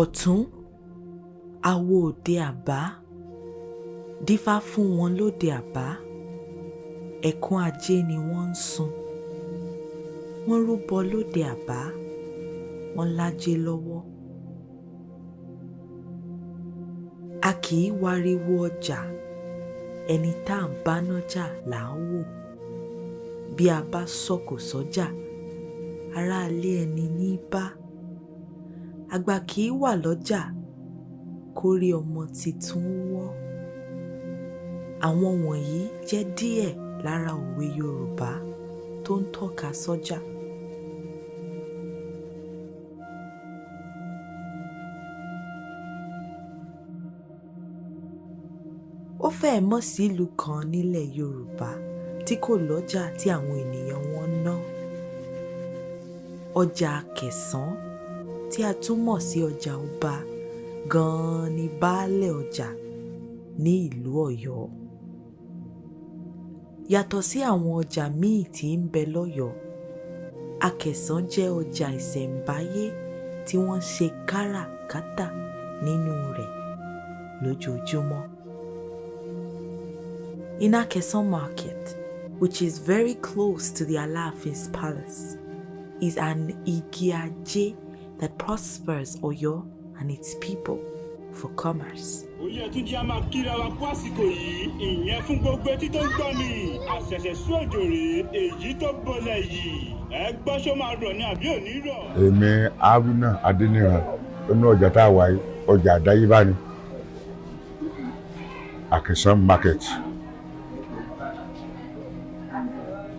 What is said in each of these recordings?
Ọ̀tún awo òde àbá dífá fún wọn lóde àbá. Ẹ̀kún ajé ni wọ́n ń sun. Wọ́n rúbọ lóde àbá. Wọ́n lájé lọ́wọ́. A kì í wariwo ọjà. Ẹni tá à ń bá nájà là ń wò. Bí a bá sọ̀kò sọ́jà, aráalé ẹni ní bá. Àgbà kì í wà lọ́jà kórí ọmọ titun wọ́. Àwọn wọ̀nyí jẹ́ díẹ̀ lára òwe Yorùbá tó ń tọ́ka sọ́jà. Ó fẹ́ẹ̀ mọ́ sí ìlú kan nílẹ̀ Yorùbá tí kò lọ́jà tí àwọn ènìyàn wọn ná. Ọjà Akesan, tí a tún mọ̀ sí ọjà ọba, gan-an ni baálẹ̀ ọjà ní ìlú Ọ̀yọ́. Yàtọ̀ sí àwọn ọjà míì tí ń bẹ lọ́yọ̀ọ́, Akesan jẹ́ ọjà ìṣẹ̀ǹbáyé tí wọ́n ṣe káràkátà nínú rẹ̀ lójoojúmọ́. In Akesan market, which is very close to the Aláàfin's palace, is an Igi Ajé that prospers Ọ̀yọ́ and its people for commerce. Oyè tún jẹ́ a máa kíra wa kú àsìkò yìí, ìyẹn fún gbogbo etí tó ń gbọ́ mi. Àṣẹ̀ṣẹ̀ sún òjò rèé, èyí tó bọ́lẹ̀ yìí. Ẹ gbọ́ ṣó máa rọ̀ ni àbí ò ní rọ̀? Èmi Haruna Adéníran nínú ọjà tá a wà yìí, ọjà àdáyébá ni. Akesan market.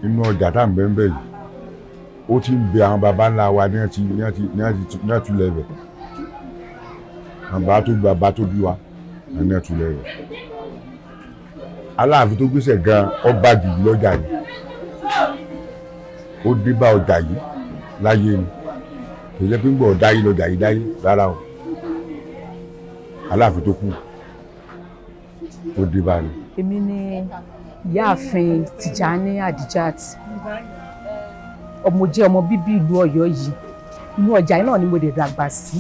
Nínú ọjà tá à ń bẹ ń bẹ yìí, ó ti ń bẹ àwọn baba ńlá wa ní àtúlẹ̀ rẹ̀. Bàbá tó bí wa ní àtúlẹ̀ rẹ̀. Aláàfin tó gbéṣẹ̀ gan ọba jù lọ́jà yìí. Ó dé bá ọjà yìí láyé ni. Kò jẹ́ pé ń gbọ́ ọ̀dá yìí lọ́jà yìí dáyé rárá o. Aláàfin tó kù ó dé bá ni. Èmi ni Ìyáàfin Tìjání Adijat. Jẹ́ ọmọ bíbí ìlú Ọ̀yọ́ yìí. Inú ọjà yìí náà ni mo lè dàgbà sí.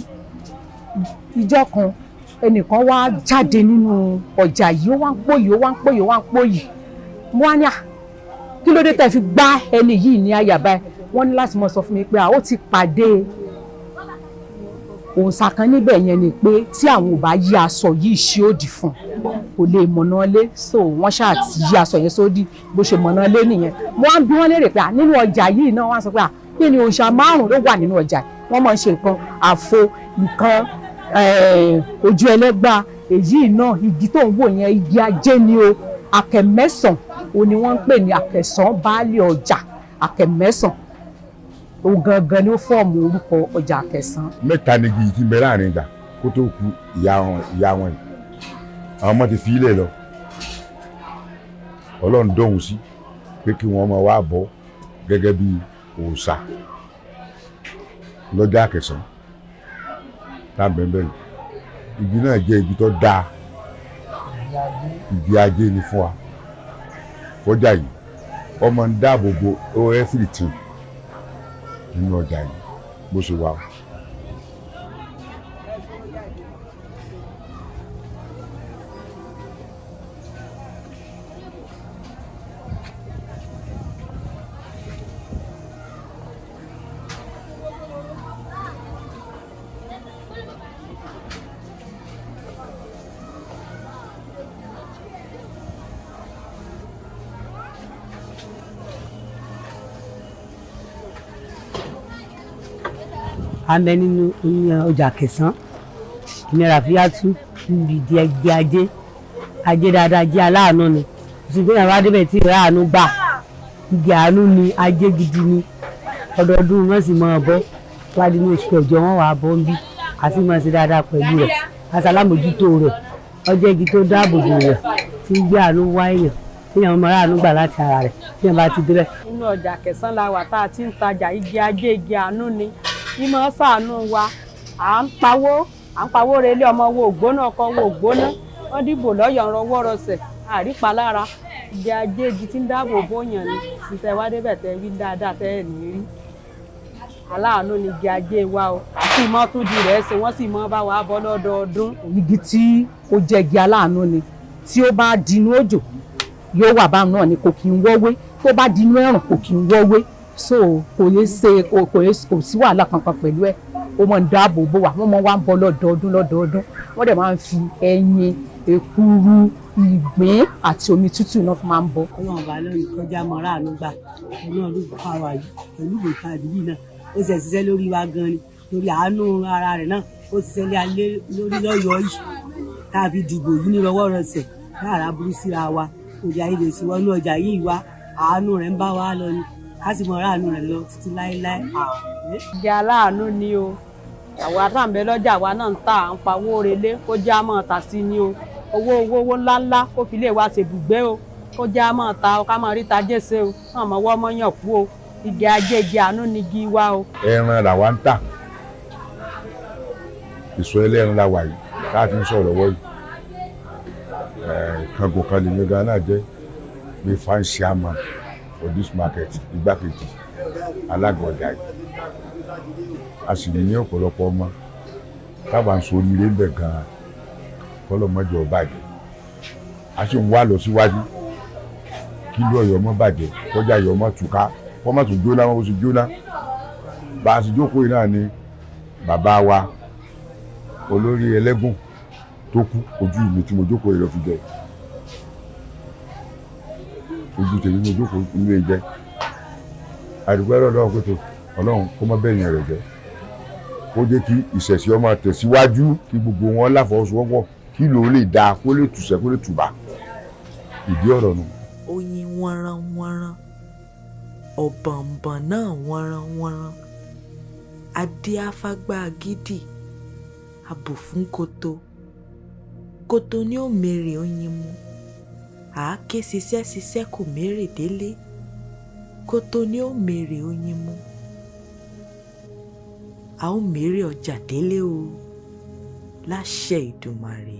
Ìjọ́ kan ẹnìkan wá jáde nínú ọjà yìí, ó wá ń pòyì. Mo wá ní kí ló dé tẹ́ fi gbá ẹni yìí ní àyà báyìí? Wọ́n ní láti mọ̀ sọ fún mi pé ó ti pàdé òòṣà kan níbẹ̀ yẹn ni pé tí àwọn ò bá yí aṣọ yìí ṣí òdì fún kò lè mọ̀nà lé, so wọ́n ṣáà ti yí aṣọ yẹn sódì bó ṣe mọ̀nà lé nìyẹn. Mo wá ń bi wọ́n léèrè pé nínú ọjà yìí náà wọ́n sọ pé kí ni òòṣà 5 ló wà nínú ọjà yìí. Wọ́n máa ń ṣe nǹkan àfo, nǹkan ojú ẹlẹ́gbà, èyí náà igi tó ń wò yẹn igi ajé ni o. Akẹmẹ́sàn o ni wọ́n ń pè ní Akesan baálẹ̀ ọjà Akẹmẹ́sàn. O gangan ni ó fọ́ọ̀mù orúkọ ọjà Akesan. Mẹ́ta ni igi tí ń bẹ láàrin ìjà kó tó kú ìyá wọn yìí. Àwọn ọmọ ti fi ilẹ̀ lọ. Ọlọ́run dọ̀hún sí pé kí wọ́n máa wá bọ́ gẹ́gẹ́ bí òòṣà lọ́jà Akesan. Tábẹ́ńbẹ́ yìí. Igi náà jẹ́ igi tó dáa. Igi ajé ni fún wa. Ọjà yìí, ọmọ ń dáàbò bo everything nínú ọjà yìí bó ṣe wà. Amẹ nínú ọjà Akesan ìnira fíyàtú níbi ìdí ẹgbẹ́ ajé dáadáa jẹ́ aláàánú ni ṣùgbọ́n àwọn adébẹ̀ tí ìrà àánú gbà igi àánú ni ajé gidi ni ọdọọdún wọn sì máa bọ́ wádìí ní oṣù kẹjọ wọn wà bọ́ ń bí àti máa ṣe dáadáa pẹ̀lú rẹ̀ aṣàlámójútó rẹ̀ ọjọ́ igi tó dáàbò bò rẹ̀ tí ń gbé àánú wá èèyàn tí àwọn ọmọ aráàánú gbà láti ara rẹ̀ tí wọ́n bá ti débẹ̀. Nínú ọjà Akesan la wà tá a ti ń tajà igi ajé igi àánú ni. Ìmọ̀ ṣàánú wa, à ń pawó relé ọmọ wo ògbóná ọkọ wo ògbóná, wọ́n dìbò lọ́yọ̀ ń rọwọ́ rọsẹ̀, àrípa lára, igi ajé igi tí ń dáàbò bóyàn ni, ìtẹ̀wádé bẹ̀ tẹ́ rí dáadáa tẹ́ ẹ̀ ní rí. aláàánú ni igi ajé wa o àti ìmọ̀ tó di rẹ̀ ṣe wọ́n sì mọ́ bá wa bọ́ lọ́dọọdún. igi tí ó jẹ́ igi aláàánú ni tí ó bá dinú òjò yóò wà báwọn náà ni kò kí ń wọ́wé tó bá dinú ẹ̀rùn kò kí ń wọ́wé so kò sí wàhálà kankan pẹ̀lú ẹ̀ ó máa ń dáàbò bò wá wọ́n máa wá ń bọ́ lọ́dọọdún wọ́n dẹ̀ máa ń fi ẹyin èkuru ìgbín àti omi tútù náà fi máa ń bọ. ọlọ́run bá lórí kọjá mọ́ ráàánú gbà pẹ̀lú ọdún fáwa yìí pẹ̀lú ìgbòkà àdúgbò náà ó sì ṣiṣẹ́ lórí wa gan ni lórí àánú ara rẹ̀ náà ó ṣiṣẹ́ lé alẹ́ lórí lọ́yọ̀ọ́ yìí tá a fi dìbò yìí ní rọwọ́ rọsẹ̀ láàrá burú síra wa òde ayé lè sí wọnú ọjà yìí wá àánú rẹ̀ ń bá wa lọ ni ká sì mọ ráàánú rẹ̀ lọ títí láéláé. ìjà aláàánú ni o àwọn àtàǹbẹ̀ lọ́jà wa náà ń tà à ń pawó relé kó já mọ́ ta sí ni o owó ńláńlá kó fi lè wá ṣèbùgbé o kó já mọ́ ta o ká mọ́ ríta jẹ́sẹ̀ o náà mọ́ wọ́ mọ́ yàn kú o igi ajé igi àánú ni igi wa o. ẹran làwa ń tà ìsọ ẹlẹ́ran la wà yìí káàkiri sọ̀rọ̀ lọ́wọ́ yìí kankan kan lè yọgá náà jẹ́ pé fan chairman for this market igbákejì alága ọjà yìí a sì ní ọ̀pọ̀lọpọ̀ ọmọ táwa ń sori ilé ń bẹ̀ gan-an kọ́lọ́mọjọ bàjẹ́ a sì ń wá lọ síwájú kí ló ọ̀yọ́ mọ́ bàjẹ́ kọjá ọ̀yọ́ mọ́ túká wọ́n má tún jóná wọ́n bó ti jóná bá a sì jókòó yìí náà ni bàbá wa olórí ẹlẹ́gùn tó kú ojú mi tí mo jókòó yìí lọ fi jẹ ojú tèmi mo jókòó inú ẹ jẹ àdúgbò ẹ̀rọ ọlọ́run pé tó ọlọ́run kó má bẹ̀yìn rẹ̀ jẹ́ kó jẹ́ kí ìṣẹ̀ṣẹ̀ ọmọ tẹ̀síwájú kí gbogbo wọn láfọwọ́sowọ́pọ̀ kí ló lè dáa kó lè tùṣẹ́ kó lè tùbà ìdí ọ̀rọ̀ nù. oyin wọ́nranwọ́nran ọ̀bọ̀nbọ̀n náà wọ́nranwọ́nran adíáfágbá gidi àbò fún koto ní ó mèrè oyin mu àáké ṣiṣẹ́ kò mèrè délé koto ní ó mèrè oyin mu a ó mèrè ọjà délé o láṣẹ Ìdùmarè.